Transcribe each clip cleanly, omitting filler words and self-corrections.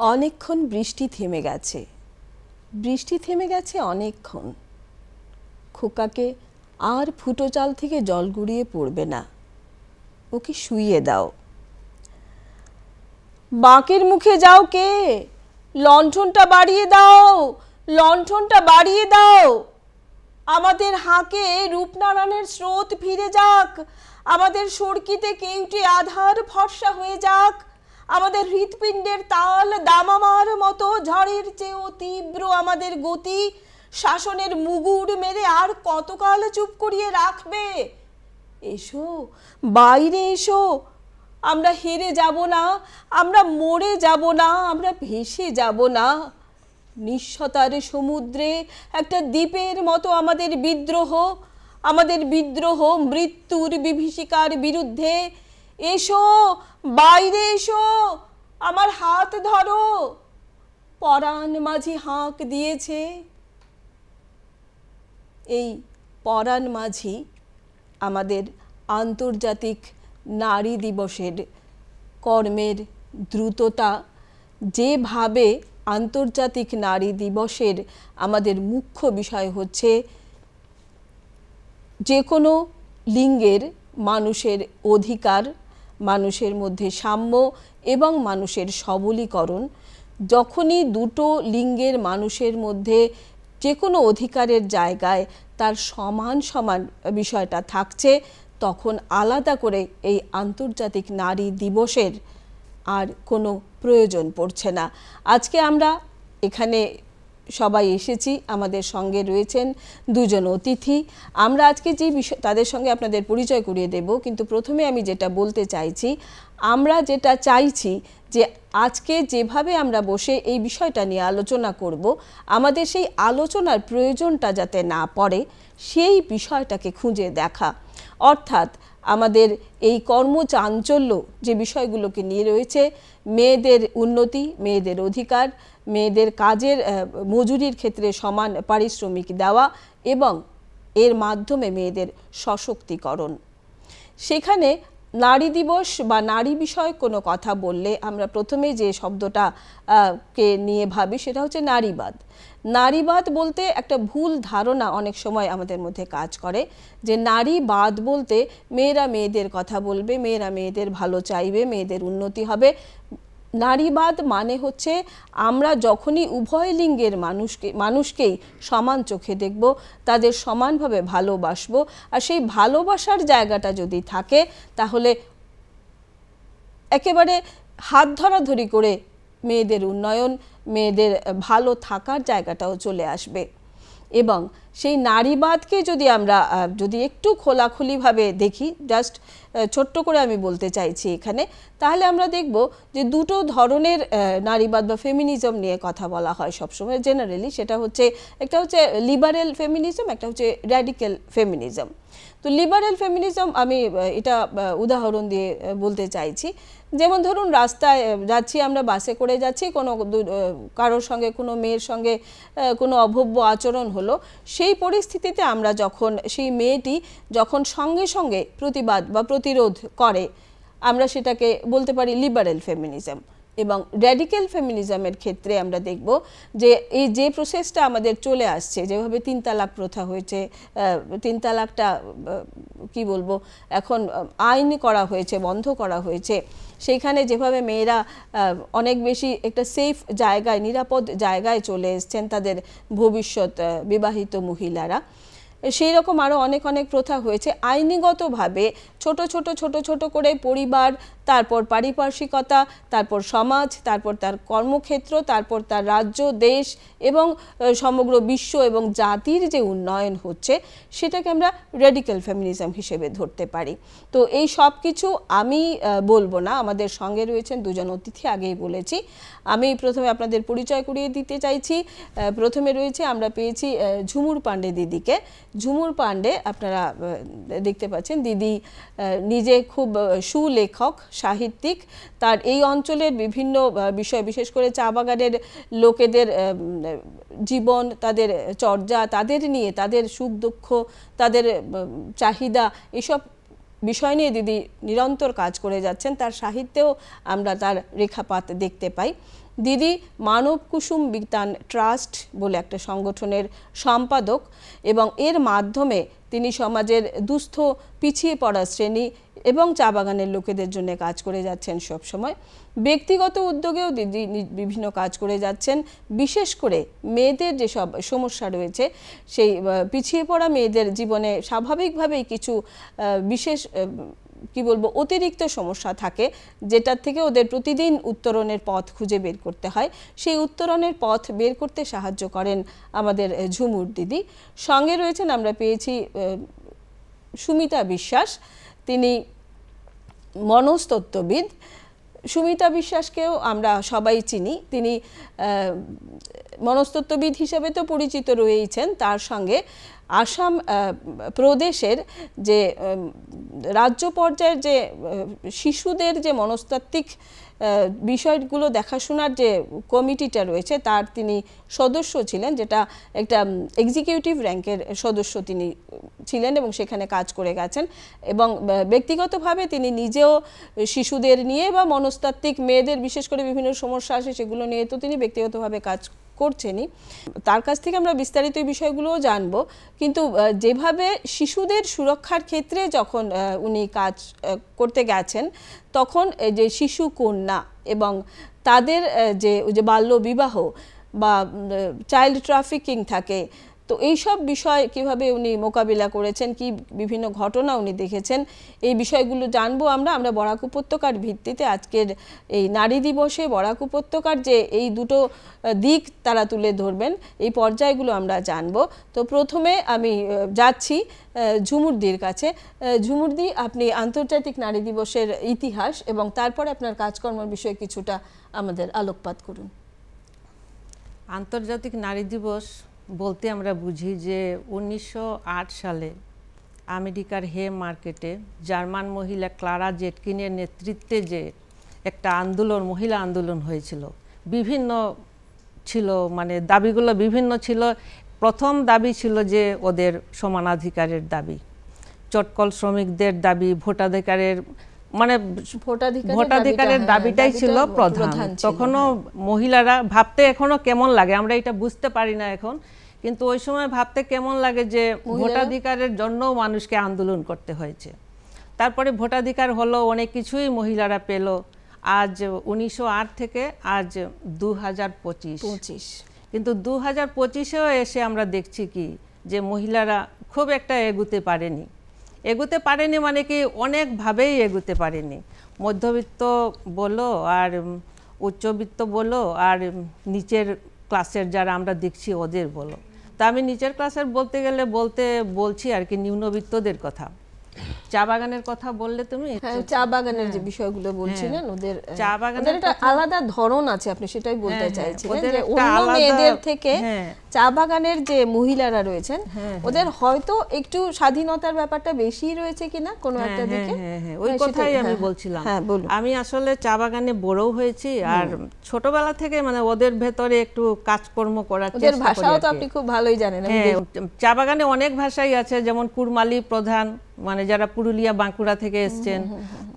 অনেকক্ষণ বৃষ্টি থেমে গেছে, বৃষ্টি থেমে গেছে অনেকক্ষণ। খোকাকে আর ফুটো চাল থেকে জল গড়িয়ে পড়বে না, ওকে শুইয়ে দাও। বাঁকের মুখে যাও কে? লণ্ঠনটা বাড়িয়ে দাও, লণ্ঠনটা বাড়িয়ে দাও। আমাদের হাঁকে রূপনারায়ণের স্রোত ফিরে যাক, আমাদের সড়কিতে কেউটি আধার ফর্সা হয়ে যাক, আমাদের হৃৎপিণ্ডের তাল দামামার মতো ঝড়ের চেয়েও তীব্র আমাদের গতি শাসনের মুগুর মেরে আর কতকাল চুপ করিয়ে রাখবে? এসো, বাইরে এসো। আমরা হেরে যাব না, আমরা মরে যাব না, আমরা ভেসে যাব না। নিঃস্বতার সমুদ্রে একটা দ্বীপের মতো আমাদের বিদ্রোহ, আমাদের বিদ্রোহ মৃত্যুর বিভীষিকার বিরুদ্ধে। এসো, বাইরে এসো, আমার হাত ধরো। পরাণ মাঝি হাঁক দিয়েছে। এই পরাণ মাঝি আমাদের আন্তর্জাতিক নারী দিবসের কর্মের দ্রুততা, যেভাবে আন্তর্জাতিক নারী দিবসের আমাদের মুখ্য বিষয় হচ্ছে যে কোনো লিঙ্গের মানুষের অধিকার, মানুষের মধ্যে সাম্য এবং মানুষের সবলীকরণ। যখনই দুটো লিঙ্গের মানুষের মধ্যে যে কোনো অধিকারের জায়গায় তার সমান সমান বিষয়টা থাকছে, তখন আলাদা করে এই আন্তর্জাতিক নারী দিবসের আর কোনো প্রয়োজন পড়ছে না। আজকে আমরা এখানে সবাই এসেছি, আমাদের সঙ্গে রয়েছেন দুজন অতিথি। আমরা আজকে যে বিষয় তাদের সঙ্গে আপনাদের পরিচয় করিয়ে দেব, কিন্তু প্রথমে আমি যেটা বলতে চাইছি, আমরা যেটা চাইছি যে আজকে যেভাবে আমরা বসে এই বিষয়টা নিয়ে আলোচনা করব, আমাদের সেই আলোচনার প্রয়োজনটা যাতে না পড়ে সেই বিষয়টাকে খুঁজে দেখা। অর্থাৎ আমাদের এই কর্মচাঞ্চল্য যে বিষয়গুলোকে নিয়ে রয়েছে, মেয়েদের উন্নতি, মেয়েদের অধিকার, মেয়েদের কাজের মজুরির ক্ষেত্রে সমান পারিশ্রমিক দেওয়া এবং এর মাধ্যমে মেয়েদের সশক্তিকরণ। সেখানে নারী দিবস বা নারী বিষয়ক কোনো কথা বললে আমরা প্রথমে যে শব্দটা কে নিয়ে ভাবি সেটা হচ্ছে নারীবাদ। নারীবাদ বলতে একটা ভুল ধারণা অনেক সময় আমাদের মধ্যে কাজ করে যে নারীবাদ বলতে মেয়েরা মেয়েদের কথা বলবে, মেয়েরা মেয়েদের ভালো চাইবে, মেয়েদের উন্নতি হবে। নারীবাদ মানে হচ্ছে আমরা যখনই উভয় লিঙ্গের মানুষকেই সমান চোখে দেখব, তাদের সমানভাবে ভালোবাসবো, আর সেই ভালোবাসার জায়গাটা যদি থাকে তাহলে একেবারে হাত ধরাধরি করে মেয়েদের উন্নয়ন, মেয়েদের ভালো থাকার জায়গাটাও চলে আসবে। এবং সেই নারীবাদকে যদি আমরা যদি একটু খোলাখুলিভাবে দেখি, জাস্ট ছোট্ট করে আমি বলতে চাইছি এখানে, তাহলে আমরা দেখব যে দুটো ধরনের নারীবাদ বা ফেমিনিজম নিয়ে কথা বলা হয় সবসময় জেনারেলি। সেটা হচ্ছে, একটা হচ্ছে লিবারেল ফেমিনিজম, একটা হচ্ছে র্যাডিক্যাল ফেমিনিজম। তো লিবারেল ফেমিনিজম আমি এটা উদাহরণ দিয়ে বলতে চাইছি, যেমন ধরুন রাস্তায় যাচ্ছি, আমরা বাসে করে যাচ্ছি, কোনো কারোর সঙ্গে কোনো মেয়ের সঙ্গে কোনো অভব্য আচরণ হলো, সেই পরিস্থিতিতে আমরা যখন সেই মেয়েটি যখন সঙ্গে সঙ্গে প্রতিবাদ বা প্রতিরোধ করে, আমরা সেটাকে বলতে পারি লিবারেল ফেমিনিজম। এবং র্যাডিক্যাল ফেমিনিজমের ক্ষেত্রে আমরা দেখব যে এই যে প্রসেসটা আমাদের চলে আসছে, যেভাবে 3 তালাক প্রথা হয়েছে, 3 তালাকটা কি বলবো এখন আইন করা হয়েছে, বন্ধ করা হয়েছে, সেইখানে যেভাবে মেয়েরা অনেক বেশি একটা সেফ জায়গায়, নিরাপদ জায়গায় চলে এসছেন তাদের ভবিষ্যৎ বিবাহিত মহিলারা, সেই রকম আরও অনেক অনেক প্রথা হয়েছে। আইনিগতভাবে ছোট ছোট ছোট ছোট করে পরিবার, তারপর পারিপার্শ্বিকতা, তারপর সমাজ, তারপর তার কর্মক্ষেত্র, তারপর তার রাজ্য, দেশ এবং সমগ্র বিশ্ব এবং জাতির যে উন্নয়ন হচ্ছে, সেটাকে আমরা র্যাডিক্যাল ফেমিনিজম হিসেবে ধরতে পারি। তো এই সব কিছু আমি বলবো না, আমাদের সঙ্গে রয়েছেন দুজন অতিথি, আগেই বলেছি। আমি প্রথমে আপনাদের পরিচয় করিয়ে দিতে চাইছি। প্রথমে রয়েছে, আমরা পেয়েছি ঝুমুর পাণ্ডে দিদিকে। ঝুমুর পাণ্ডে আপনারা দেখতে পাচ্ছেন, দিদি নিজে খুব সুলেখক, সাহিত্যিক। তার এই অঞ্চলের বিভিন্ন বিষয়, বিশেষ করে চা বাগানের লোকেদের জীবন, তাদের চর্যা, তাদের নিয়ে, তাদের সুখ দুঃখ, তাদের চাহিদা, এসব বিষয় নিয়ে দিদি নিরন্তর কাজ করে যাচ্ছেন। তার সাহিত্যেও আমরা তার রেখাপাত দেখতে পাই। দিদি মানব কুসুম বিতান ট্রাস্ট বলে একটা সংগঠনের সম্পাদক এবং এর মাধ্যমে তিনি সমাজের দুস্থ পিছিয়ে পড়া শ্রেণী এবং চা বাগানের লোকেদের জন্য কাজ করে যাচ্ছেন সব সময়। ব্যক্তিগত উদ্যোগেও দিদি বিভিন্ন কাজ করে যাচ্ছেন, বিশেষ করে মেয়েদের যেসব সমস্যা রয়েছে সেই পিছিয়ে পড়া মেয়েদের জীবনে স্বাভাবিকভাবেই কিছু বিশেষ কি বলবো অতিরিক্ত সমস্যা থাকে, যেটার থেকে ওদের প্রতিদিন উত্তরণের পথ খুঁজে বের করতে হয়। সেই উত্তরণের পথ বের করতে সাহায্য করেন আমাদের ঝুমুর দিদি। সঙ্গে রয়েছেন আমরা পেয়েছি সুমিতা বিশ্বাস, তিনি মনস্তত্ত্ববিদ। সুমিতা বিশ্বাসকেও আমরা সবাই চিনি, তিনি মনস্তত্ত্ববিদ হিসেবে তো পরিচিত রয়েছেন, তার সঙ্গে আসাম প্রদেশের যে রাজ্য পর্যায়ের যে শিশুদের যে মনস্তাত্ত্বিক বিষয়গুলো দেখাশোনার যে কমিটিটা রয়েছে তার তিনি সদস্য ছিলেন, যেটা একটা এক্সিকিউটিভ র্যাঙ্কের সদস্য তিনি ছিলেন এবং সেখানে কাজ করে গেছেন। এবং ব্যক্তিগতভাবে তিনি নিজেও শিশুদের নিয়ে বা মনস্তাত্ত্বিক মেয়েদের বিশেষ করে বিভিন্ন সমস্যা আসে সেগুলো নিয়ে তো তিনি ব্যক্তিগতভাবে কাজ করছেনই। তার কাছ থেকে আমরা বিস্তারিত এই বিষয়গুলোও জানবো, কিন্তু যেভাবে শিশুদের সুরক্ষার ক্ষেত্রে যখন উনি কাজ করতে গেছেন তখন যে শিশু কন্যা এবং তাদের যে বাল্য বিবাহ বা চাইল্ড ট্রাফিকিং থাকে, তো এইসব বিষয় কিভাবে উনি মোকাবিলা করেছেন, কি বিভিন্ন ঘটনা উনি দেখেছেন, এই বিষয়গুলো জানবো আমরা বরাক উপত্যকার ভিত্তিতে। আজকের এই নারী দিবসে বরাক উপত্যকার যে এই দুটো দিক তারা তুলে ধরবেন, এই পর্যায়গুলো আমরা জানবো। তো প্রথমে আমি যাচ্ছি ঝুমুরদির কাছে। ঝুমুরদি, আপনি আন্তর্জাতিক নারী দিবসের ইতিহাস এবং তারপরে আপনার কাজকর্মের বিষয়ে কিছুটা আমাদের আলোকপাত করুন। আন্তর্জাতিক নারী দিবস বলতে আমরা বুঝি যে 1908 সালে আমেরিকার হে মার্কেটে জার্মান মহিলা ক্লারা জেটকিনের নেতৃত্বে যে একটা আন্দোলন, মহিলা আন্দোলন হয়েছিল, বিভিন্ন ছিল, মানে দাবিগুলো বিভিন্ন ছিল। প্রথম দাবি ছিল যে ওদের সমানাধিকারের দাবি, চটকল শ্রমিকদের দাবি, ভোটাধিকারের, মানে ভোটাধিকারের দাবিটাই ছিল প্রধান। তখনও মহিলারা ভাবতে এখনো কেমন লাগে, আমরা এটা বুঝতে পারি না এখন, কিন্তু ওই সময় ভাবতে কেমন লাগে যে ভোটাধিকারের জন্য মানুষকে আন্দোলন করতে হয়েছে। তারপরে ভোটাধিকার হলো, অনেক কিছুই মহিলারা পেল। আজ 1908 থেকে আজ 2025, কিন্তু 2025-এও এসে আমরা দেখছি কি যে মহিলারা খুব একটা এগুতে পারেনি, মানে কি অনেকভাবেই এগুতে পারেনি। মধ্যবিত্ত বলো আর উচ্চবিত্ত বলো আর নিচের ক্লাসের যারা আমরা দেখছি ওদের বলো। তা আমি নিচের ক্লাসের বলতে গেলে বলছি আর কি নিম্নবিত্তদের কথা। চা বাগানের কথা বললে তুমি, চা বাগানের যে বিষয়গুলো বলছিলেন, ওদের চা বাগানের একটা আলাদা ধরন আছে, আপনি সেটাই বলতে চাইছিলেন যে অন্য মেয়েদের থেকে চা বাগানের যে মহিলারা রয়েছেন ওদের হয়তো একটু স্বাধীনতার ব্যাপারটা বেশি রয়েছে কিনা কোনো একটা দিকে। ওই কথাই আমি বলছিলাম। আমি আসলে চা বাগানে বড়ও হয়েছি, আর ছোটবেলা থেকে মানে ওদের ভেতরে একটু কাজকর্ম করার চেষ্টা করি। ভাষাও তো আপনি খুব ভালোই জানেন। চা বাগানে অনেক ভাষাই আছে, যেমন কুরমালি প্রধান, মানে যারা পুরুলিয়া বাঁকুড়া থেকে এসছেন,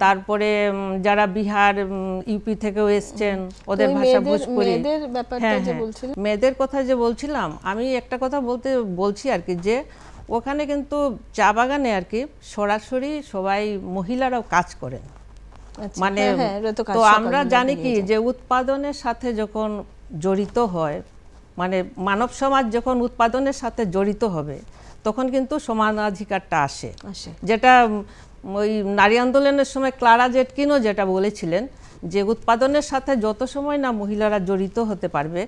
তারপরে যারা বিহার ইউপি থেকেও এসছেন, ওদের ভাষা ভোজপুরি। মেয়েদের কথা যে বলছিলাম, আমি একটা কথা বলছি আর কি, যে ওখানে কিন্তু চা বাগানে আর কি সরাসরি সবাই মহিলারাও কাজ করেন। মানে তো আমরা জানি কি যে উৎপাদনের সাথে যখন জড়িত হয়, মানে মানব সমাজ যখন উৎপাদনের সাথে জড়িত হবে তখন কিন্তু সমানাধিকারটা আসে, যেটা ওই নারী আন্দোলনের সময় ক্লারা জেটকিনও যেটা বলেছিলেন যে উৎপাদনের সাথে যত সময় না মহিলারা জড়িত হতে পারবে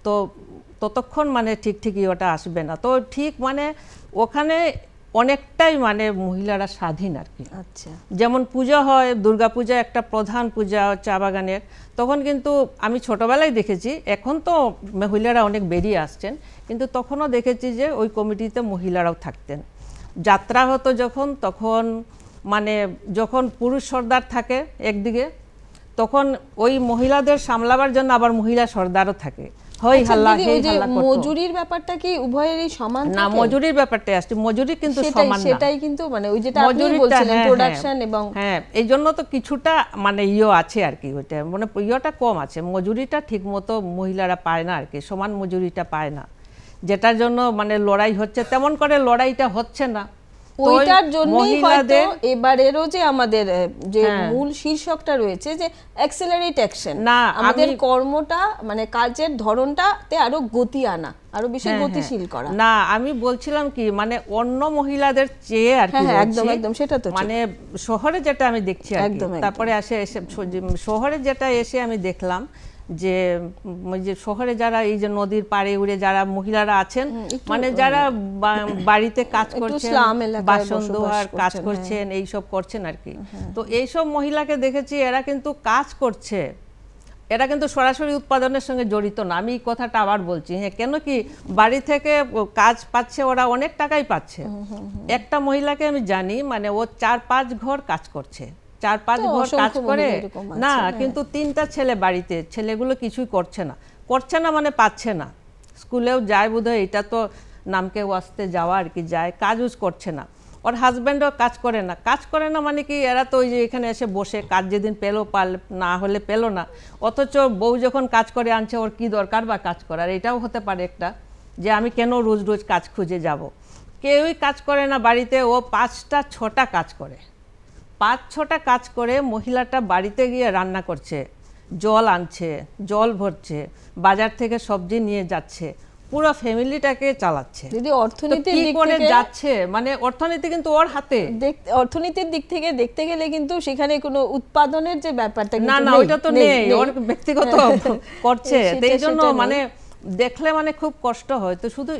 তো ততক্ষণ মানে ঠিকই ওটা আসবে না। তো ঠিক মানে ওখানে অনেকটাই মানে মহিলারা স্বাধীন আর কি। আচ্ছা, যেমন পূজা হয়, দুর্গা পূজা একটা প্রধান পূজা চা বাগানের, তখন কিন্তু আমি ছোটবেলায় দেখেছি, এখন তো মহিলারা অনেক বেরিয়ে আসছেন, কিন্তু তখনও দেখেছি যে ওই কমিটিতে মহিলারাও থাকতেন। যাত্রা হতো তখন মানে যখন পুরুষ সর্দার থাকে একদিকে, তখন ওই মহিলাদের সামলাবার জন্য আবার মহিলা সর্দারও থাকে। হই আচ্ছা হাল্লা দিদি, হেই ওই যে হাল্লা করতো। মজুরির ব্যাপারটা কি উভয়েরই সমান না, থাকে? মজুরির ব্যাপারটা আসছে, মজুরি কিন্তু সেটাই সমান না। সেটাই কিন্তু মানে ওই যেটা আপনি মজুরিটা, বলছিলেন হ্যাঁ, প্রোডাকশন এবং হ্যাঁ, এই জন্য তো কিছুটা মানে আছে আর কি, ওইটা মানে ইয়েটা কম আছে, মজুরিটা ঠিক মতো মহিলারা পায় না আর কি, সমান মজুরিটা পায় না, যেটার জন্য মানে লড়াই হচ্ছে, তেমন করে লড়াইটা হচ্ছে না। তো ওই ওইটার জন্যই হয়তো মহিলাদের এবারেরও যে আমাদের যে মূল শীর্ষকটা রয়েছে যে অ্যাক্সেলারেট অ্যাকশন, না, আমাদের কর্মটা মানে কাজের ধরনটাতে আরো গতি আনা, আরো বেশি হ্যাঁ, গতিশীল করা। না, আমি বলছিলাম কি মানে অন্য মহিলাদের চেয়ে আর কি, হ্যাঁ, একদম বলছি। একদম সেটা তো ঠিক। মানে শহরে যেটা আমি দেখছি আর কি, একদম, একদম। তারপরে শহরে যেটা এসে আমি দেখলাম যে ওই যে শহরে যারা এই যে নদীর পাড়ে উড়ে যারা মহিলারা আছেন, মানে যারা বাড়িতে কাজ করছেন, স্লাম এলাকায় বাসন বসবাস ধোয়ার কাজ করছেন, করছেন, এইসব করছেন আর কি। তো এইসব মহিলাকে দেখেছি এরা কিন্তু কাজ করছে, এরা কিন্তু সরাসরি উৎপাদনের সঙ্গে জড়িত না। আমি এই কথাটা আবার বলছি, হ্যাঁ, কেন কি বাড়ি থেকে কাজ পাচ্ছে, ওরা অনেক টাকাই পাচ্ছে। একটা মহিলাকে আমি জানি মানে ও 4-5 ঘর কাজ করছে, 4-5 ঘর কাজ করে না, কিন্তু 3টা ছেলে বাড়িতে, ছেলেগুলো কিছুই করছে না মানে পাচ্ছে না, স্কুলেও যায় বোধহয়, এটা তো নামকে ওয়াস্তে যাওয়া আর কি, যায়, কাজও করছে না। ওর হাজব্যান্ডও কাজ করে না মানে কি এরা তো ওই যে এখানে এসে বসে কাজ যেদিন পেলো না হলে পেলো না, অথচ বউ যখন কাজ করে আনছে ওর কি দরকার বা কাজ করার, এটাও হতে পারে একটা, যে আমি কেন রোজ রোজ কাজ খুঁজে যাব। কেউই কাজ করে না বাড়িতে, ও 5টা-6টা কাজ করে, 5-6টা কাজ করে মহিলাটা বাড়িতে গিয়ে রান্না করছে, জল আনছে, জল ভরছে, বাজার থেকে সবজি নিয়ে যাচ্ছে, পুরো ফ্যামিলিটাকে চালাচ্ছে। যদি অর্থনীতির দিক করে থেকে যাচ্ছে, মানে অর্থনীতি কিন্তু ওর হাতে। অর্থনীতির দিক থেকে দেখতে গেলে কিন্তু সেখানে কোনো উৎপাদনের যে ব্যাপারটা না, কিন্তু না, ওইটা তো নেই, ওর ব্যক্তিগত করছে, এই জন্য মানে দেখলে মানে খুব কষ্ট হয়। তো শুধু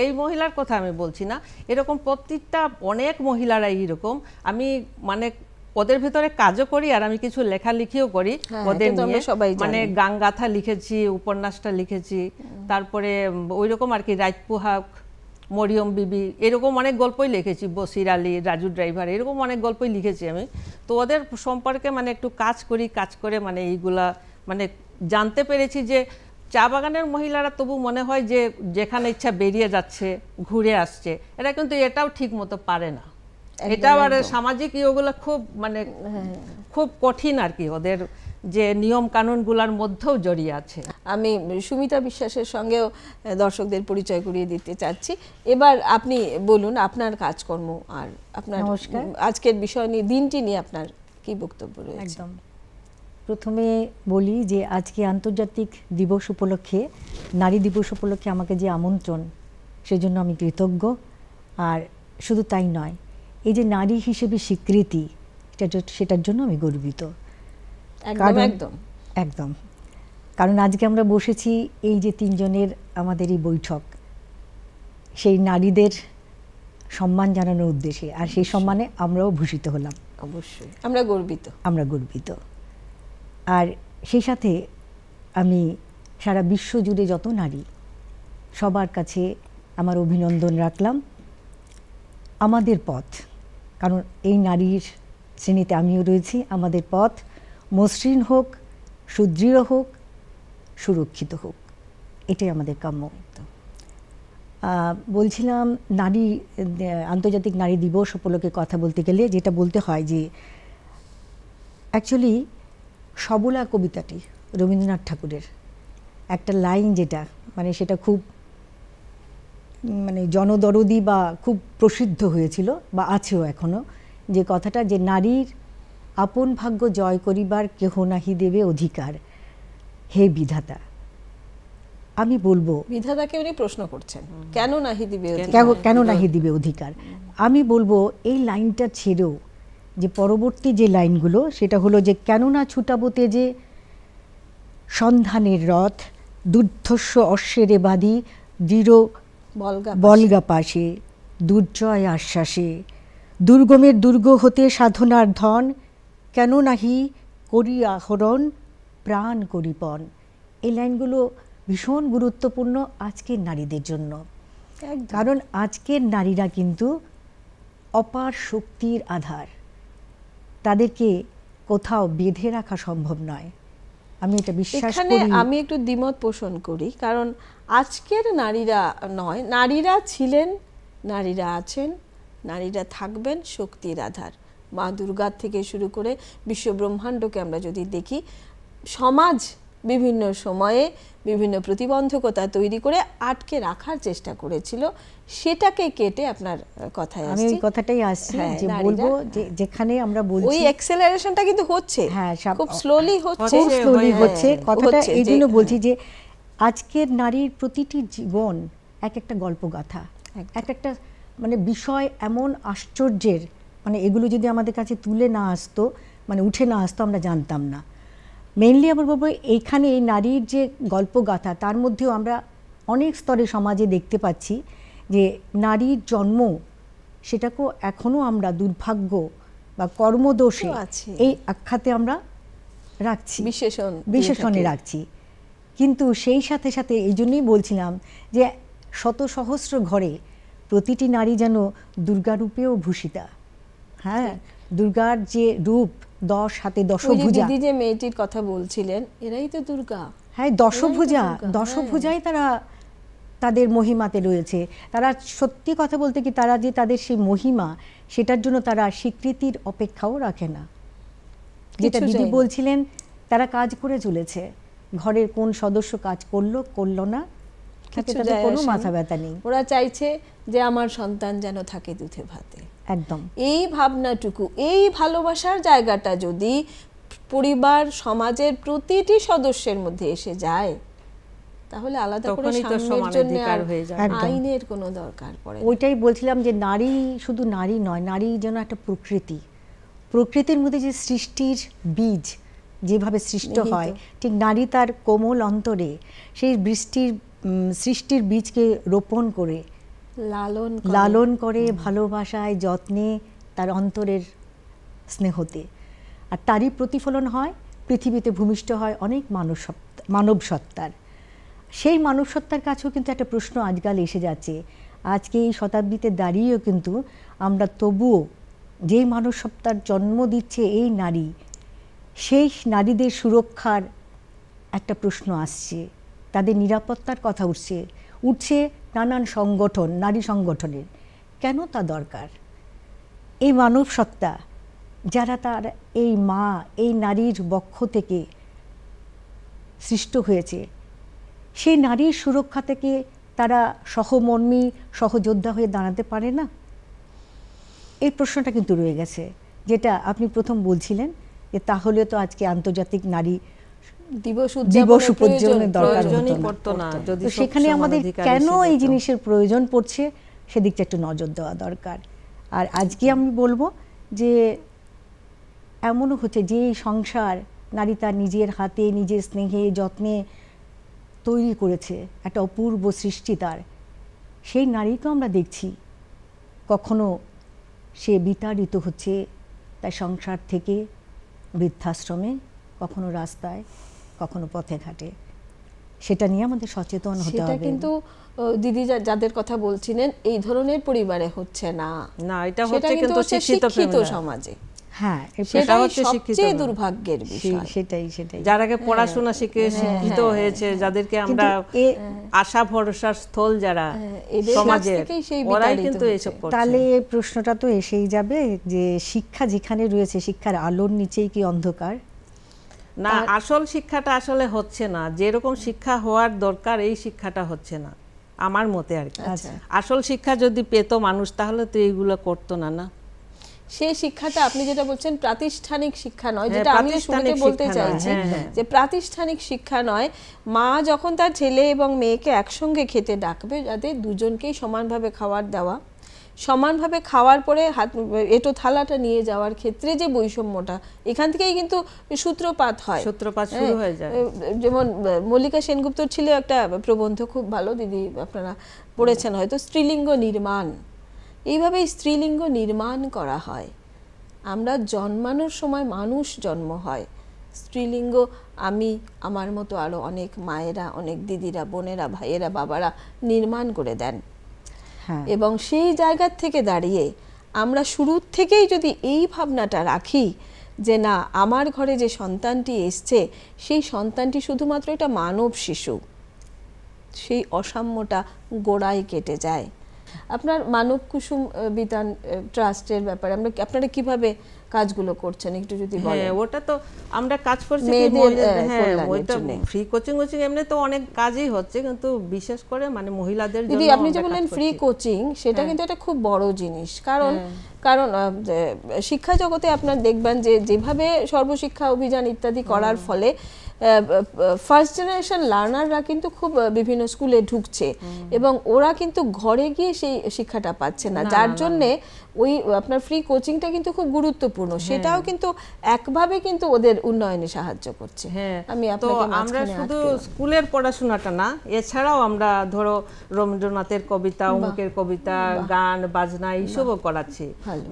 এই মহিলার কথা আমি বলছি না, এরকম প্রত্যেকটা অনেক মহিলারাই এরকম। আমি মানে ওদের ভিতরে কাজও করি আর আমি কিছু লেখালেখিও করি ওদের নিয়ে, মানে গান গাথা লিখেছি, উপন্যাসটা লিখেছি, তারপরে ওই রকম আর কি, রাজপুহাক, মরিয়ম বিবি, এরকম অনেক গল্পই লিখেছি, বসির আলী, রাজু ড্রাইভার, এরকম অনেক গল্পই লিখেছি আমি। তো ওদের সম্পর্কে মানে একটু কাজ করে মানে এইগুলা মানে জানতে পেরেছি যে চা বাগানের মহিলারা তবু মনে হয় যে যেখানে ইচ্ছা বেরিয়ে যাচ্ছে, ঘুরে আসছে, এরা কিন্তু এটাও ঠিক মতো পারে না। এটা আবার সামাজিক ইয়েগুলো খুব মানে খুব কঠিন আর কি, ওদের যে নিয়ম কানুনগুলোর মধ্যেও জড়িয়ে আছে। আমি সুমিতা বিশ্বাসের সঙ্গেও দর্শকদের পরিচয় করিয়ে দিতে চাচ্ছি। এবার আপনি বলুন আপনার কাজকর্ম আর আপনার আজকের বিষয় নিয়ে, দিনটি নিয়ে আপনার কি বক্তব্য রয়েছে। একদম, প্রথমে বলি যে আজকে আন্তর্জাতিক দিবস উপলক্ষে, নারী দিবস উপলক্ষে আমাকে যে আমন্ত্রণ, সেজন্য আমি কৃতজ্ঞ। আর শুধু তাই নয়, এই যে নারী হিসেবে স্বীকৃতি, সেটার জন্য আমি গর্বিত। একদম, কারণ আজকে আমরা বসেছি এই যে 3 জনের আমাদের এই বৈঠক, সেই নারীদের সম্মান জানানোর উদ্দেশ্যে, আর সেই সম্মানে আমরাও ভূষিত হলাম। অবশ্যই আমরা গর্বিত। আর সেই সাথে আমি সারা বিশ্ব জুড়ে যত নারী, সবার কাছে আমার অভিনন্দন রাখলাম। আমাদের পথ, কারণ এই নারীর শ্রেণীতে আমিও রয়েছি, আমাদের পথ মসৃণ হোক, সুদৃঢ় হোক, সুরক্ষিত হোক, এটাই আমাদের কাম্য। বলছিলাম নারী আন্তর্জাতিক নারী দিবস উপলক্ষে কথা বলতে গেলে যেটা বলতে হয় যে অ্যাকচুয়ালি সবলা কবিতাটি রবীন্দ্রনাথ ঠাকুরের একটা লাইন, যেটা মানে সেটা খুব মানে জনদরদি বা খুব প্রসিদ্ধ হয়েছিল বা আছেও এখনো, যে কথাটা, যে নারীর আপন ভাগ্য জয় করিবার কেহ নাহি দেবে অধিকার, হে বিধাতা। আমি বলবো, বিধাতাকে উনি প্রশ্ন করছেন, কেন নাহি দিবে অধিকার। আমি বলবো এই লাইনটা ছেড়েও যে পরবর্তী যে লাইনগুলো, সেটা হলো যে কেননা ছুটাবো তেজে সন্ধানের রথ, দুর্ধর্ষ অশ্বেরে বাদী দৃঢ় বলগা পাশে, দুর্জয় আশ্বাসে, দুর্গমের দুর্গ হতে সাধনার ধন, কেন নাহি করি আহরণ প্রাণ করিপন। এই লাইনগুলো ভীষণ গুরুত্বপূর্ণ আজকের নারীদের জন্য, কারণ আজকের নারীরা কিন্তু অপার শক্তির আধার, তাদেরকে কোথাও বেঁধে রাখা সম্ভব নয়। আমি এটা বিশ্বাস এখানে করি। আমি একটু দ্বিমত পোষণ করি, কারণ আজকের নারীরা নয়, নারীরা ছিলেন, নারীরা আছেন, নারীরা থাকবেন শক্তির আধার। মা দুর্গার থেকে শুরু করে বিশ্বব্রহ্মাণ্ডকে আমরা যদি দেখি, সমাজ বিভিন্ন সময়ে বিভিন্ন প্রতিবন্ধকতা তৈরি করে আটকে রাখার চেষ্টা করেছিল, সেটাকে কেটে আপনার কথায় আমি আসছি। ওই কথাটাই আসছি হ্যাঁ, যে নারীরা, বলবো যে যেখানে আমরা ওই বলছি এক্সেলারেশনটা কিন্তু হচ্ছে, হ্যাঁ, খুব স্লোলি হচ্ছে, খুব স্লোলি হ্যাঁ, হচ্ছে। কথাটা হচ্ছে এই যে- জন্য বলছি যে আজকের নারীর প্রতিটি জীবন এক একটা গল্পগাথা, এক একটা মানে বিষয় এমন আশ্চর্যের, মানে এগুলো যদি আমাদের কাছে তুলে না আসতো, মানে উঠে না আসতো, আমরা জানতাম না। মেইনলি আমার বলবো এইখানে এই নারীর যে গল্পগাথা, তার মধ্যেও আমরা অনেক স্তরে সমাজে দেখতে পাচ্ছি যে নারীর জন্ম, সেটাকেও এখনও আমরা দুর্ভাগ্য বা কর্মদোষে তো আছে। এই আখ্যাতে আমরা রাখছি, বিশেষণ দিয়ে বিশেষণে থাকি। রাখছি। কিন্তু সেই সাথে সাথে এই জন্যই বলছিলাম যে শত সহস্র ঘরে প্রতিটি নারী যেন দুর্গা রূপেও ভূষিতা। হ্যাঁ, দুর্গার যে রূপ, 10 হাতে ওই যে দশভুজা, দিদি যে মেয়েটির কথা বলছিলেন, এরাই তো দুর্গা। হ্যাঁ দশভুজা, দুর্গা, হ্যাঁ। দশভুজাই তারা তাদের মহিমাতে রয়েছে। তারা সত্যি কথা বলতে কি, তারা যে তাদের সেই মহিমা, সেটার জন্য তারা স্বীকৃতির অপেক্ষাও রাখে না। যেটা কিছু দিদি চাই না। বলছিলেন, তারা কাজ করে চলেছে, ঘরের কোন সদস্য কাজ করলো করলো না, তাতে কিছু তাদের যায় কোনো আসে না। মাথা ব্যথা নেই। ওরা চাইছে যে আমার সন্তান যেন থাকে দুধে ভাতে। একদম এই ভাবনাটুকু, এই ভালোবাসার জায়গাটা যদি পরিবার সমাজের প্রতিটি সদস্যের মধ্যে এসে যায়, তাহলে আলাদা করে তখনই তো সাম্যের জন্য সমানাধিকার আর হয়ে যাবে। একদম। আইনের কোনো দরকার পড়ে না। ওইটাই বলছিলাম যে নারী শুধু নারী নয়, নারী যেন একটা প্রকৃতি, প্রকৃতির মধ্যে যে সৃষ্টির বীজ যেভাবে সৃষ্ট নিহিত। হয়, ঠিক নারী তার কোমল অন্তরে সেই সৃষ্টির বীজকে রোপণ করে, লালন করে, ভালোবাসায়, যত্নে, তার অন্তরের স্নেহতে, আর তারই প্রতিফলন হয়, পৃথিবীতে ভূমিষ্ঠ হয় অনেক মানব সত্তার। সেই মানব সত্তার কাছেও কিন্তু একটা প্রশ্ন আজকাল এসে যাচ্ছে। আজকে এই শতাব্দীতে দাঁড়িয়েও কিন্তু আমরা তবুও যেই মানব সত্তার জন্ম দিচ্ছে এই নারী, সেই নারীদের সুরক্ষার একটা প্রশ্ন আসছে, তাদের নিরাপত্তার কথা উঠছে নানান সংগঠন, নারী সংগঠনের। কেন তা দরকার? এই মানব সত্তা যারা তার এই মা, এই নারীর বক্ষ থেকে সৃষ্ট হয়েছে, সেই নারীর সুরক্ষা থেকে তারা সহমর্মী, সহযোদ্ধা হয়ে দাঁড়াতে পারে না? এই প্রশ্নটা কিন্তু রয়ে গেছে, যেটা আপনি প্রথম বলছিলেন যে তাহলে তো আজকে আন্তর্জাতিক নারী দিবস দিবস উদযাপনের উদযাপনের দরকার প্রয়োজনই হতো না। পড়তো না যদি তো সব সেখানে আমাদের সমানাধিকার কেন এসে এই যেত। জিনিসের প্রয়োজন পড়ছে, সেদিকটা একটু নজর দেওয়া দরকার। আর আজকে আমি বলবো যে এমনও হচ্ছে যে এই সংসার নারী তার নিজের হাতে, নিজের স্নেহে, যত্নে তৈরি করেছে, একটা অপূর্ব সৃষ্টি তার, সেই নারীকেও আমরা দেখছি কখনো সে বিতাড়িত হচ্ছে তার সংসার থেকে বৃদ্ধাশ্রমে, কখনো রাস্তায়, কখনো পথে ঘাটে। সেটা নিয়ে আমাদের সচেতন হতে সেটা হবে। কিন্তু দিদি যাদের কথা বলছিলেন এই ধরনের পরিবারে হচ্ছে না, না, এটা সেটা হচ্ছে কিন্তু হচ্ছে শিক্ষিত শিক্ষিত ফ্যামিলি। সমাজে। হ্যাঁ, সেটাই হচ্ছে শিক্ষিত সবচেয়ে না। দুর্ভাগ্যের বিষয়। সেটাই যারাকে পড়াশোনা শিখে শিক্ষিত হয়েছে, যাদেরকে আমরা আশা ভরসার স্থল, যারা এদের কাছ সমাজের, থেকেই সেই ওরাই বিতাড়িত কিন্তু হচ্ছে। এসব করছে। তাহলে এই প্রশ্নটা তো এসেই যাবে যে শিক্ষা যেখানে রয়েছে, শিক্ষার আলোর নিচেই কি অন্ধকার? না, আসল শিক্ষাটা আসলে হচ্ছে না, যেরকম শিক্ষা হওয়ার দরকার এই শিক্ষাটা হচ্ছে না আমার মতে আর কি। আসল শিক্ষা যদি পেত মানুষ, তাহলে তো এইগুলো করতো না। না, সেই শিক্ষাটা আপনি যেটা বলছেন প্রাতিষ্ঠানিক শিক্ষা নয়, হ্যাঁ, যেটা আমি শুরুতে প্রাতিষ্ঠানিক বলতে শিক্ষা নয়, চাইছি, হ্যাঁ। যে প্রাতিষ্ঠানিক শিক্ষা নয়। মা যখন তার ছেলে এবং মেয়েকে একসঙ্গে খেতে ডাকবে, যাতে দুজনকেই সমানভাবে খাবার দেওয়া, সমানভাবে খাওয়ার পরে এঁটো থালাটা নিয়ে যাওয়ার ক্ষেত্রে যে বৈষম্যটা, এখান থেকেই কিন্তু সূত্রপাত হয়, সূত্রপাত শুরু হয়ে যায়। যেমন মল্লিকা সেনগুপ্তর ছিল একটা প্রবন্ধ, খুব ভালো, দিদি আপনারা পড়েছেন হয়তো, স্ত্রীলিঙ্গ নির্মাণ। এইভাবেই স্ত্রীলিঙ্গ নির্মাণ করা হয়। আমরা জন্মানোর সময় মানুষ জন্ম হয়, স্ত্রীলিঙ্গ আমি, আমার মতো আরো অনেক মায়েরা, অনেক দিদিরা, বোনেরা, ভাইয়েরা, বাবারা নির্মাণ করে দেন। হ্যাঁ, এবং সেই জায়গার থেকে দাঁড়িয়ে আমরা শুরুর থেকেই যদি এই ভাবনাটা রাখি, যে না, আমার ঘরে যে সন্তানটি এসছে সেই সন্তানটি শুধুমাত্র এটা মানব শিশু, সেই অসাম্যটা গোড়ায় কেটে যায়। আপনার মানব কুসুম বিতান ট্রাস্টের ব্যাপারে আপনারা কিভাবে কাজগুলো করছেন একটু যদি বলেন। হ্যাঁ, ওটা তো আমরা কাজ করছি ওইটা ফ্রি কোচিং এমনি তো অনেক কাজই হচ্ছে, কিন্তু বিশেষ করে মানে মহিলাদের জন্য দিদি আপনি যে বললেন ফ্রি কোচিং, সেটা কিন্তু একটা খুব বড় জিনিস। কারণ শিক্ষা জগতে আপনার দেখবেন যে যেভাবে সর্বশিক্ষা অভিযান ইত্যাদি করার ফলে ফার্স্ট জেনারেশন লার্নাররা কিন্তু খুব বিভিন্ন স্কুলে ঢুকছে এবং ওরা কিন্তু ঘরে গিয়ে সেই শিক্ষাটা পাচ্ছে না, যার জন্যে ওই আপনার ফ্রি কোচিংটা কিন্তু খুব গুরুত্বপূর্ণ। সেটাও কিন্তু একভাবে কিন্তু ওদের উন্নয়নে সাহায্য করছে। আমি আপনাকে আমরা শুধু স্কুলের পড়াশোনাটা না, এছাড়াও আমরা ধরো রবীন্দ্রনাথের কবিতা, অমুকের কবিতা, গান বাজনা এইসবও করাচ্ছি।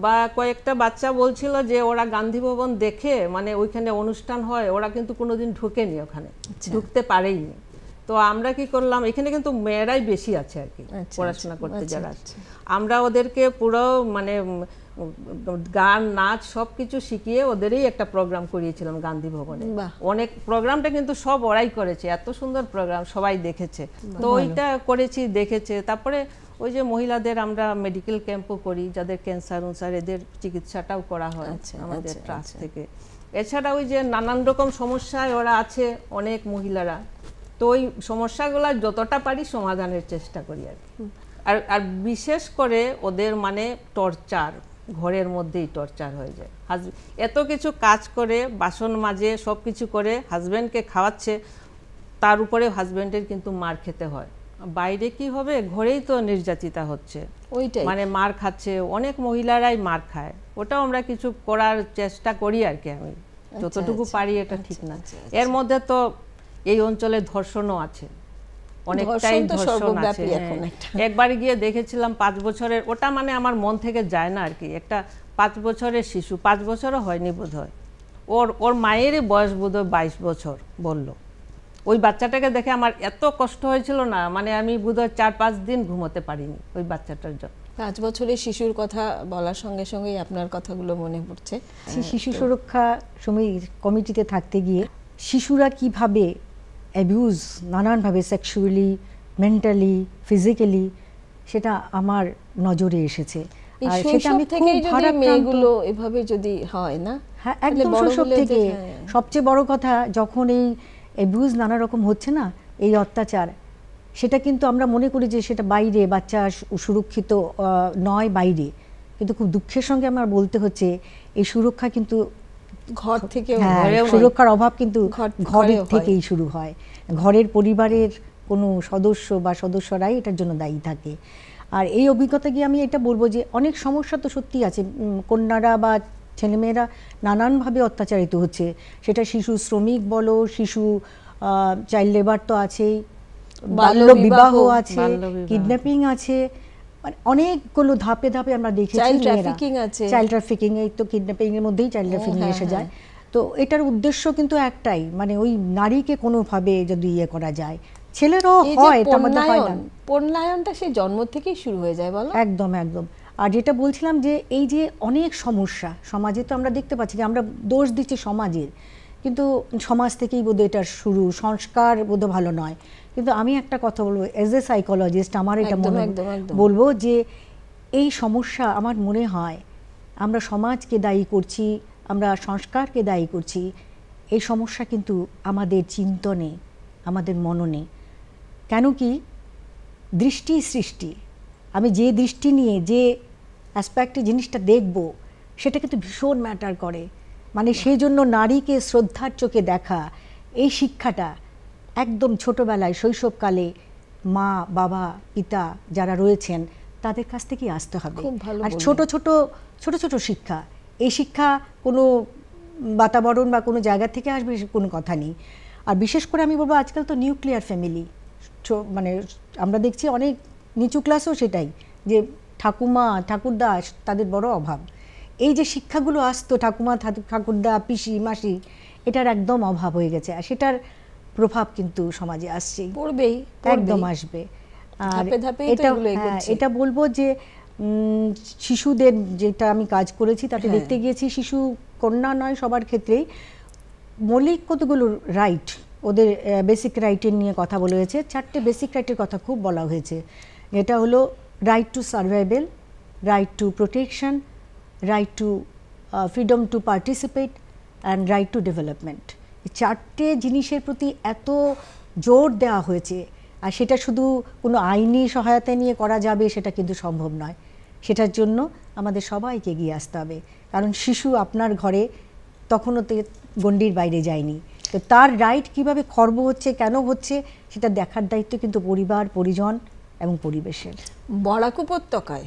বা কয়েকটা বাচ্চা বলছিল যে ওরা গান্ধী ভবন দেখে মানে ওইখানে অনুষ্ঠান হয়, ওরা কিন্তু কোনোদিন ঢুকেনি, ওখানে ঢুকতে পারেইনি। তো আমরা কি করলাম, এখানে কিন্তু মেয়েরাই বেশি আছে আর কি পড়াশোনা করতে যারা আছে, আমরা ওদেরকে পুরো মানে গান নাচ সবকিছু শিখিয়ে ওদেরই একটা প্রোগ্রাম করিয়েছিলাম গান্ধী ভবনে। অনেক প্রোগ্রামটা কিন্তু সব ওরাই করেছে, এত সুন্দর প্রোগ্রাম, সবাই দেখেছে। তো ওইটা করেছি, দেখেছে। তারপরে ওই যে মহিলাদের আমরা মেডিকেল ক্যাম্পও করি, যাদের ক্যান্সার উনসার এদের চিকিৎসাটাও করা হয় আমাদের ট্রাস্ট থেকে। এছাড়া ওই যে নানান রকম সমস্যায় ওরা আছে অনেক মহিলারা, তো ওই সমস্যাগুলো যতটা পারি সমাধানের চেষ্টা করি আর কি। আর বিশেষ করে ওদের মানে টর্চার, ঘরের মধ্যেই টর্চার হয়ে যায়। এত কিছু কাজ করে, বাসন মাজে, সব কিছু করে, হাজব্যান্ডকে খাওয়াচ্ছে, তার উপরে হাজব্যান্ডের কিন্তু মার খেতে হয়। বাইরে কি হবে, ঘরেই তো নির্যাতিতা হচ্ছে, ওইটাই মানে মার খাচ্ছে, অনেক মহিলারাই মার খায়। ওটাও আমরা কিছু করার চেষ্টা করি আর কি, আমি যতটুকু পারি। এটা ঠিক না। এর মধ্যে তো এই অঞ্চলে ধর্ষণও আছে, অনেকটাই ধর্ষণ আছে। একবার গিয়ে দেখেছিলাম 5 বছরের, ওটা মানে আমার মন থেকে যায় না আর কি, একটা 5 বছরের শিশু, 5 বছরও হয়নি বোধহয়, ওর মায়েরই বয়স বোধহয় 22 বছর বললো। ওই বাচ্চাটাকে দেখে আমার এত কষ্ট হয়েছিল না, মানে আমি বোধহয় 4-5 দিন ঘুমোতে পারিনি ওই বাচ্চাটার জন্য। 5 বছরের শিশুর কথা বলার সঙ্গে সঙ্গেই আপনার কথাগুলো মনে পড়ছে। শিশু সুরক্ষা কমিটিতে থাকতে গিয়ে শিশুরা কিভাবে অ্যাবিউজ, নানানভাবে সেক্সুয়ালি, মেন্টালি, ফিজিক্যালি, সেটা আমার নজরে এসেছে। আর সেটা আমি থেকেই যদি মেয়েগুলো এভাবে যদি হয় না, হ্যাঁ একদম শৈশব থেকে। সবচেয়ে বড় কথা, যখন এই অ্যাবিউজ নানা রকম হচ্ছে না, এই অত্যাচার, সেটা কিন্তু আমরা মনে করি যে সেটা বাইরে, বাচ্চা সুরক্ষিত নয় বাইরে, কিন্তু খুব দুঃখের সঙ্গে আমার বলতে হচ্ছে এই সুরক্ষা কিন্তু ঘর থেকে, সুরক্ষার অভাব কিন্তু ঘরের থেকেই শুরু হয়। ঘরের পরিবারের কোনো সদস্য বা সদস্যরাই এটার জন্য দায়ী থাকে। আর এই অভিজ্ঞতা গিয়ে আমি এটা বলবো যে অনেক সমস্যা তো সত্যি আছে, কন্যারা বা ছেলেমেয়েরা নানানভাবে অত্যাচারিত হচ্ছে, সেটা শিশু শ্রমিক বলো, শিশু চাইল্ড লেবার তো আছেই, বাল্য বিবাহ আছে, কিডন্যাপিং আছে, মানে অনেকগুলো ধাপে ধাপে আমরা দেখেছি। চাইল্ড ট্রাফিকিং আছে, চাইল্ড ট্রাফিকিং, এই তো কিডন্যাপিং এর মধ্যেই চাইল্ড ট্রাফিকিং এসে যায়। তো এটার উদ্দেশ্য কিন্তু একটাই, মানে ওই নারীকে কোনোভাবে যদি ইয়ে করা যায়, ছেলেরও হয়, এটা আমাদের হয় না। পণ্যায়নটা সেই জন্ম থেকেই শুরু হয়ে যায় বলো। একদম একদম। আর যেটা বলছিলাম যে এই যে অনেক সমস্যা সমাজে, তো আমরা দেখতে পাচ্ছি যে আমরা দোষ দিচ্ছি সমাজের, কিন্তু সমাজ থেকেই বোধহয় এটার শুরু, সংস্কার বোধহয় ভালো নয়। কিন্তু আমি একটা কথা বলবো, এজ এ সাইকোলজিস্ট আমার এটা বলবো যে এই সমস্যা আমার মনে হয় আমরা সমাজকে দায়ী করছি, আমরা সংস্কারকে দায়ী করছি। এই সমস্যা কিন্তু আমাদের চিন্তনে, আমাদের মননে। কেন কি, দৃষ্টি সৃষ্টি, আমি যে দৃষ্টি নিয়ে যে অ্যাসপেক্টে জিনিসটা দেখব, সেটা কিন্তু ভীষণ ম্যাটার করে। মানে সেই জন্য নারীকে শ্রদ্ধার চোখে দেখা, এই শিক্ষাটা একদম ছোটবেলায়, শৈশবকালে মা বাবা পিতা যারা রয়েছেন তাদের কাছ থেকেই আসতে হবে। আর ছোট ছোট শিক্ষা, এই শিক্ষা কোনো বাতাবরণ বা কোনো জায়গা থেকে আসবে কোনো কথা নেই। আর বিশেষ করে আমি বলবো আজকাল তো নিউক্লিয়ার ফ্যামিলি, মানে আমরা দেখছি অনেক নিচু ক্লাসেও সেটাই, যে ঠাকুমা ঠাকুরদা তাদের বড় অভাব। এই যে শিক্ষাগুলো আসতো ঠাকুমা ঠাকুরদা পিসি মাসি, এটার একদম অভাব হয়ে গেছে। আর সেটার প্রভাব কিন্তু সমাজে আসছেই, পড়বেই, একদম আসবে। আর এটা বলবো যে শিশুদের যেটা আমি কাজ করেছি তাতে দেখতে গিয়েছি শিশু কন্যা নয় সবার ক্ষেত্রেই মৌলিক কতগুলো রাইট, ওদের বেসিক রাইটের নিয়ে কথা বলা হয়েছে। 4টে বেসিক রাইটের কথা খুব বলা হয়েছে, যেটা হলো right two survival, right two protection, right two freedom to participate and right two development. এই 4টে জিনিসের প্রতি এত জোর দেওয়া হয়েছে, আর সেটা শুধু কোনো আইনি সহায়তা নিয়ে করা যাবে সেটা কিন্তু সম্ভব নয়। সেটার জন্য আমাদের সবাইকে এগিয়ে আসতে হবে, কারণ শিশু আপনার ঘরে তখনও গণ্ডির বাইরে যায়নি। তো তার রাইট কিভাবে খর্ব হচ্ছে, কেন হচ্ছে, সেটা দেখার দায়িত্ব কিন্তু পরিবার, পরিজন এবং পরিবেশের। বরাক উপত্যকায়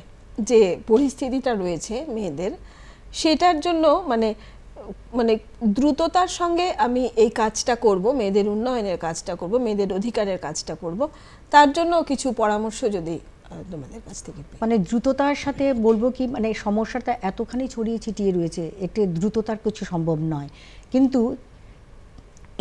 যে পরিস্থিতিটা রয়েছে মেয়েদের, সেটার জন্য মানে দ্রুততার সঙ্গে আমি এই কাজটা করব, মেয়েদের উন্নয়নের কাজটা করব, মেয়েদের অধিকারের কাজটা করব, তার জন্য কিছু পরামর্শ যদি তোমাদের কাছ থেকে পাই। মানে দ্রুততার সাথে বলবো কি, মানে সমস্যাটা এতখানি ছড়িয়ে ছিটিয়ে রয়েছে, এতে দ্রুততার কিছু সম্ভব নয়। কিন্তু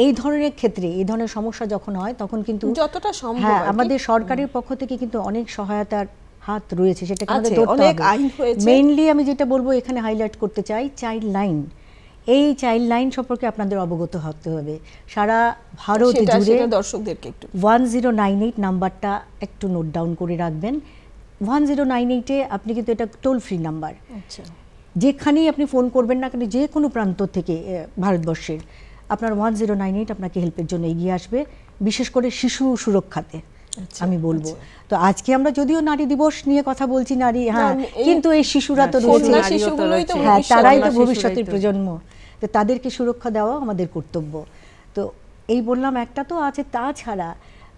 এই ধরনের ক্ষেত্রে, এই ধরনের সমস্যা যখন হয় তখন কিন্তু যতটা সম্ভব হ্যাঁ আমাদের সরকারের পক্ষ থেকে কিন্তু অনেক সহায়তার হাত রয়েছে, সেটাকে আমাদের ধরতে হবে। অনেক আইন হয়েছে। মেইনলি আমি যেটা বলবো এখানে হাইলাইট করতে চাই, চাইল্ড লাইন। এই চাইল্ড লাইন সম্পর্কে আপনাদের অবগত হতে হবে। সারা ভারত জুড়ে দর্শকদেরকে একটু 1098 নাম্বারটা একটু নোট ডাউন করে রাখবেন। 1098-এ আপনি কিন্তু এটা টোল ফ্রি নাম্বার। আচ্ছা, যেখানেই আপনি ফোন করবেন না কেন, যে কোনো প্রান্ত থেকে ভারতবর্ষের, আপনার 1098 আপনাকে হেল্পের জন্য এগিয়ে আসবে, বিশেষ করে শিশু সুরক্ষাতে আমি বলবো। তো আজকে আমরা যদিও নারী দিবস নিয়ে কথা বলছি, নারী হ্যাঁ, কিন্তু এই শিশুরা তো রয়েছে, হ্যাঁ তারাই তো ভবিষ্যতের প্রজন্ম, তো তাদেরকে সুরক্ষা দেওয়া আমাদের কর্তব্য। তো এই বললাম একটা তো আছে, তাছাড়া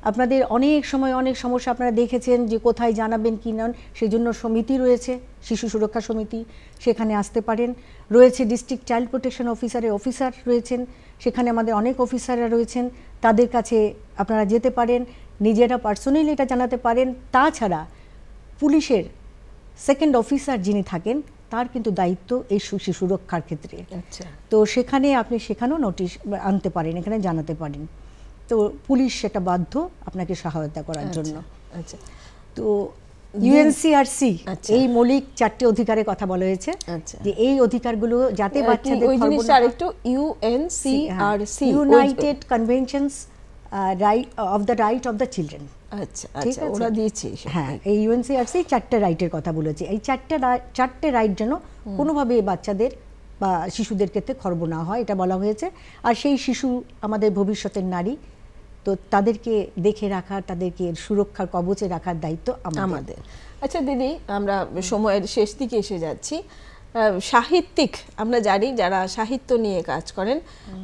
আপনাদের অনেক সময় অনেক সমস্যা আপনারা দেখেছেন যে কোথায় জানাবেন কি নন, সেই জন্য সমিতি রয়েছে, শিশু সুরক্ষা সমিতি, সেখানে আসতে পারেন। রয়েছে ডিস্ট্রিক্ট চাইল্ড প্রোটেকশন অফিসারের অফিসার রয়েছেন, সেখানে আমাদের অনেক অফিসাররা রয়েছেন, তাদের কাছে আপনারা যেতে পারেন, নিজেরা পার্সোনালি এটা জানাতে পারেন। তাছাড়া পুলিশের সেকেন্ড অফিসার যিনি থাকেন, তার কিন্তু দায়িত্ব এই শিশু সুরক্ষার ক্ষেত্রে। তো সেখানে আপনি সেখানেও নোটিশ আনতে পারেন, এখানে জানাতে পারেন। তো পুলিশ সেটা বাধ্য আপনাকে সহায়তা করার জন্য। আচ্ছা, তো ইউএনসিআরসি এই মৌলিক 4টে অধিকারের কথা বলা হয়েছে, যে এই অধিকারগুলো যাতে বাচ্চাদের ওই জিনিসটা আরেকটু UNCRC, united conventions of the right of the children. আচ্ছা আচ্ছা, ওরা দিয়েছে। হ্যাঁ, এই ইউএনসিআরসি 4টে রাইটের কথা বলেছে। এই 4টে রাইট যেন কোনোভাবে বাচ্চাদের বা শিশুদের ক্ষেত্রে খর্ব না হয়, এটা বলা হয়েছে। আর সেই শিশু আমাদের ভবিষ্যতের নারী, তো তাদেরকে দেখে রাখার, তাদেরকে সুরক্ষার কবচে রাখার দায়িত্ব আমাদের। আচ্ছা দিদি, আমরা সময়ের শেষ দিকে এসে যাচ্ছি। সাহিত্যিক আমরা জানি, যারা সাহিত্য নিয়ে কাজ করেন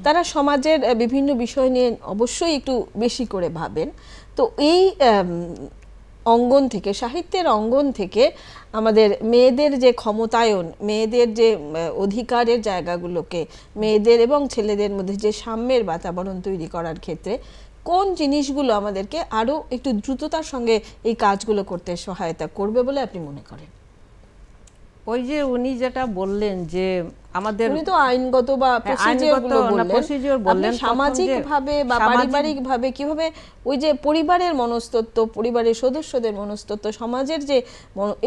তারা সমাজের বিভিন্ন বিষয় নিয়ে অবশ্যই একটু বেশি করে ভাবেন। তো এই অঙ্গন থেকে, সাহিত্যের অঙ্গন থেকে আমাদের মেয়েদের যে ক্ষমতায়ন, মেয়েদের যে অধিকারের জায়গাগুলোকে, মেয়েদের এবং ছেলেদের মধ্যে যে সাম্যের বাতাবরণ তৈরি করার ক্ষেত্রে কোন জিনিসগুলো আমাদেরকে আরো একটু দ্রুততার সঙ্গে এই কাজগুলো করতে সহায়তা করবে বলে আপনি মনে করেন? ওই যে উনি যেটা বললেন যে আমাদের, উনি তো আইনগত বা প্রসিডিওর বললেন, সামাজিক ভাবে বা পারিবারিক ভাবে কিভাবে ওই যে পরিবারের মনস্তত্ত্ব, পরিবারের সদস্যদের মনস্তত্ত্ব, সমাজের যে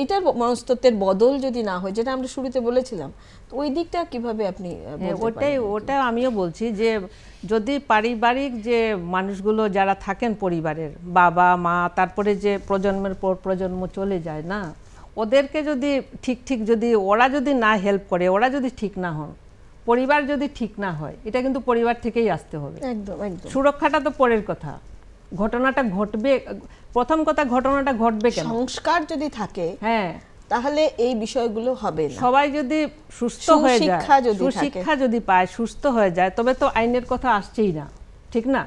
এটার মনস্তত্ত্বের বদল যদি না হয়, যেটা আমরা শুরুতে বলেছিলাম, তো ওই দিকটা কিভাবে আপনি ওটা আমিও বলছি যে যদি পারিবারিক যে মানুষগুলো যারা থাকেন পরিবারের, বাবা মা, তারপরে যে প্রজন্মের পর প্রজন্ম চলে যায় না, ওদেরকে যদি ঠিক যদি ওরা যদি না হেল্প করে, ওরা যদি ঠিক না হন, পরিবার যদি ঠিক না হয়, এটা কিন্তু পরিবার থেকেই আসতে হবে। একদম একদম। সুরক্ষাটা তো পরের কথা, ঘটনাটা ঘটবে, প্রথম কথা ঘটনাটা ঘটবে কেন, সংস্কার যদি থাকে, হ্যাঁ, তাহলে এই বিষয়গুলো হবে না। সবাই যদি সুস্থ হয়ে যায়, সুশিক্ষা যদি পায়, সুস্থ হয়ে যায়, তবে তো আইনের কথা আসছেই না, ঠিক না?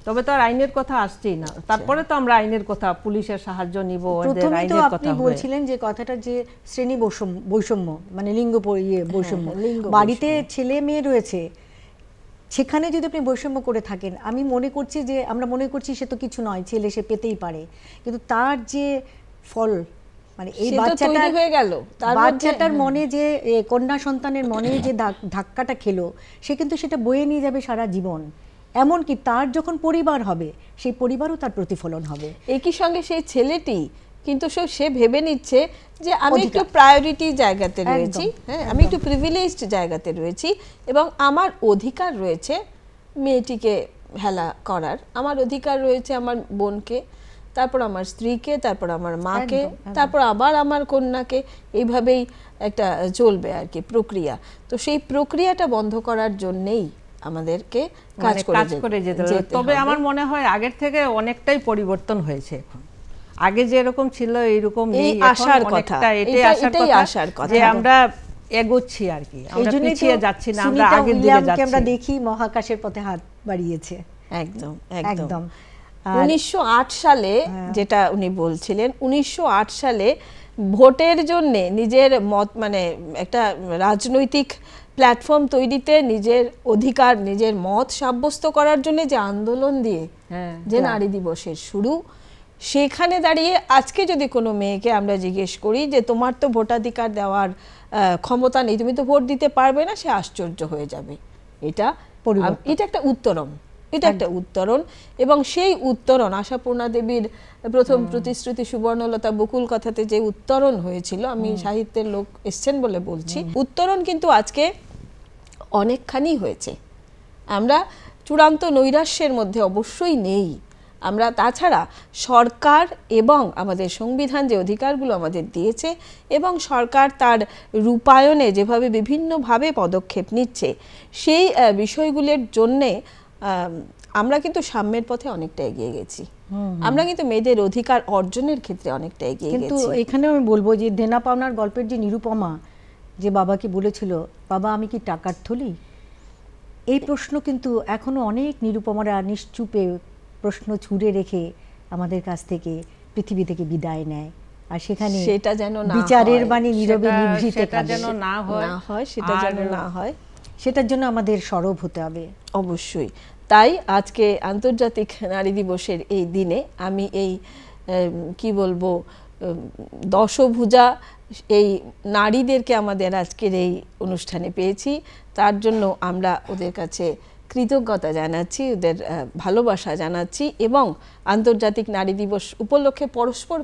তবে তো আর আইনের কথা আসছেই না। তারপরে তো আমরা আইনের কথা, পুলিশের সাহায্য নিব, ওদের আইনের কথা। আপনি বলছিলেন যে কথাটা, যে শ্রেণী বৈষম্য, মানে লিঙ্গ বৈষম্য, বাড়িতে ছেলে মেয়ে রয়েছে, সেখানে যদি আপনি বৈষম্য করে থাকেন, আমি মনে করছি যে আমরা মনে করছি সে তো কিছু নয়, ছেলে সে পেতেই পারে, কিন্তু তার যে ফল, মানে এই বাচ্চাটার মনে, যে কন্যা সন্তানের মনে যে ধাক্কাটা খেলো, সে কিন্তু সেটা বয়ে নিয়ে যাবে সারা জীবন। এমনকি তার যখন পরিবার হবে, সেই পরিবারও তার প্রতিফলন হবে। একই সঙ্গে সেই ছেলেটি কিন্তু সে ভেবে নিচ্ছে যে আমি একটু প্রায়োরিটি জায়গাতে রয়েছি, হ্যাঁ আমি একটু প্রিভিলেজড জায়গাতে রয়েছি এবং আমার অধিকার রয়েছে মেয়েটিকে হেলা করার, আমার অধিকার রয়েছে আমার বোনকে, তারপর আমার স্ত্রীকে, তারপর আমার মাকে, তারপর আবার আমার কন্যাকে, এইভাবেই একটা চলবে আর কি প্রক্রিয়া। তো সেই প্রক্রিয়াটা বন্ধ করার জন্যেই আমাদেরকে কাজ করে যেতে হবে। তবে আমার মনে হয় আগের থেকে অনেকটাই পরিবর্তন হয়েছে এখন। আগে যেরকম ছিল এইরকম নেই, আসার কথা, এটাই আসার কথা যে আমরা এগোচ্ছি আর কি, আমরা পিছিয়ে যাচ্ছি না, আমরা আগের দিকে যাচ্ছি। আমরা দেখি মহাকাশের পথে হাত বাড়িয়েছে। একদম একদম 1908 সালে যেটা উনি বলছিলেন, 1908 সালে ভোটের জন্য নিজের মত মানে একটা রাজনৈতিক প্ল্যাটফর্ম তৈরিতে নিজের অধিকার নিজের মত সাব্যস্ত করার জন্য যে আন্দোলন দিয়ে যে নারী দিবসের শুরু, সেখানে দাঁড়িয়ে আজকে যদি কোনো মেয়েকে আমরা জিজ্ঞেস করি যে তোমার তো ভোটাধিকার দেওয়ার ক্ষমতা নেই, তুমি তো ভোট দিতে পারবে না, সে আশ্চর্য হয়ে যাবে। এটা একটা উত্তরণ, এটা একটা উত্তরণ। এবং সেই উত্তরণ আশাপূর্ণা দেবীর প্রথম প্রতিশ্রুতি সুবর্ণলতা বকুল কথাতে যে উত্তরণ হয়েছিল, আমি সাহিত্যের লোক এসছেন বলে বলছি, উত্তরণ কিন্তু আজকে অনেকখানি হয়েছে। আমরা চূড়ান্ত নৈরাশ্যের মধ্যে অবশ্যই নেই। আমরা তাছাড়া সরকার এবং আমাদের সংবিধান যে অধিকারগুলো আমাদের দিয়েছে এবং সরকার তার রূপায়ণে যেভাবে বিভিন্নভাবে পদক্ষেপ নিচ্ছে, সেই বিষয়গুলোর জন্যে আমরা কিন্তু সাম্যের পথে অনেকটা এগিয়ে গেছি। আমরা কিন্তু মেয়েদের অধিকার অর্জনের ক্ষেত্রে অনেকটা এগিয়ে গেছি। কিন্তু এখানে আমি বলবো যে দেনা পাওনার গল্পের যে নিরুপমা যে বাবাকে বলেছিল, বাবা আমি কি টাকার থলি, এই প্রশ্ন কিন্তু এখনো অনেক নিরুপমারা নিশ্চুপে প্রশ্ন ছুঁড়ে রেখে আমাদের কাছ থেকে পৃথিবী থেকে বিদায় নেয়। আর সেখানে সেটা যেন বিচারের বাণী নীরবে নিভৃতে যেন না হয়, সেটা যেন না হয়, সেটার জন্য আমাদের সরব হতে হবে অবশ্যই। তাই আজকে আন্তর্জাতিক নারী দিবসের এই দিনে আমি এই কি বলবো দশভুজা এই নারীদেরকে আমাদের আজকের এই অনুষ্ঠানে পেয়েছি, তার জন্য আমরা ওদের কাছে কৃতজ্ঞতা জানাচ্ছি, ওদের ভালোবাসা জানাচ্ছি এবং আন্তর্জাতিক নারী দিবস উপলক্ষে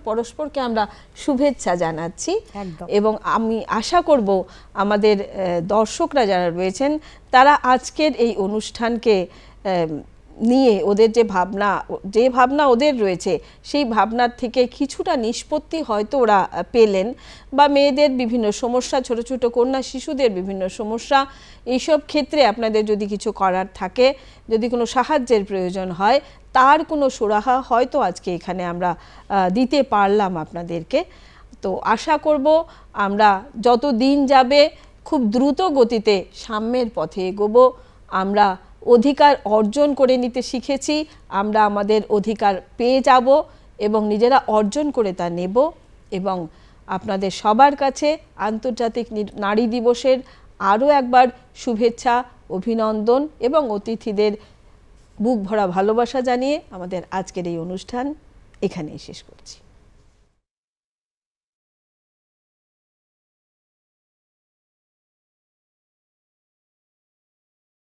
পরস্পরকে আমরা শুভেচ্ছা জানাচ্ছি। এবং আমি আশা করব আমাদের দর্শকরা যারা রয়েছেন তারা আজকের এই অনুষ্ঠানকে নিয়ে ওদের যে ভাবনা ওদের রয়েছে, সেই ভাবনার থেকে কিছুটা নিষ্পত্তি হয়তো ওরা পেলেন, বা মেয়েদের বিভিন্ন সমস্যা, ছোট ছোট কন্যা শিশুদের বিভিন্ন সমস্যা, এইসব ক্ষেত্রে আপনাদের যদি কিছু করার থাকে, যদি কোনো সাহায্যের প্রয়োজন হয়, তার কোনো সুরাহা হয়তো আজকে এখানে আমরা দিতে পারলাম আপনাদেরকে। তো আশা করব আমরা যত দিন যাবে খুব দ্রুত গতিতে সাম্যের পথে এগোবো। আমরা অধিকার অর্জন করে নিতে শিখেছি, আমরা আমাদের অধিকার পেয়ে যাব এবং নিজেরা অর্জন করে তা নেব। এবং আপনাদের সবার কাছে আন্তর্জাতিক নারী দিবসের আরও একবার শুভেচ্ছা, অভিনন্দন এবং অতিথিদের বুক ভরা ভালোবাসা জানিয়ে আমাদের আজকের এই অনুষ্ঠান এখানেই শেষ করছি।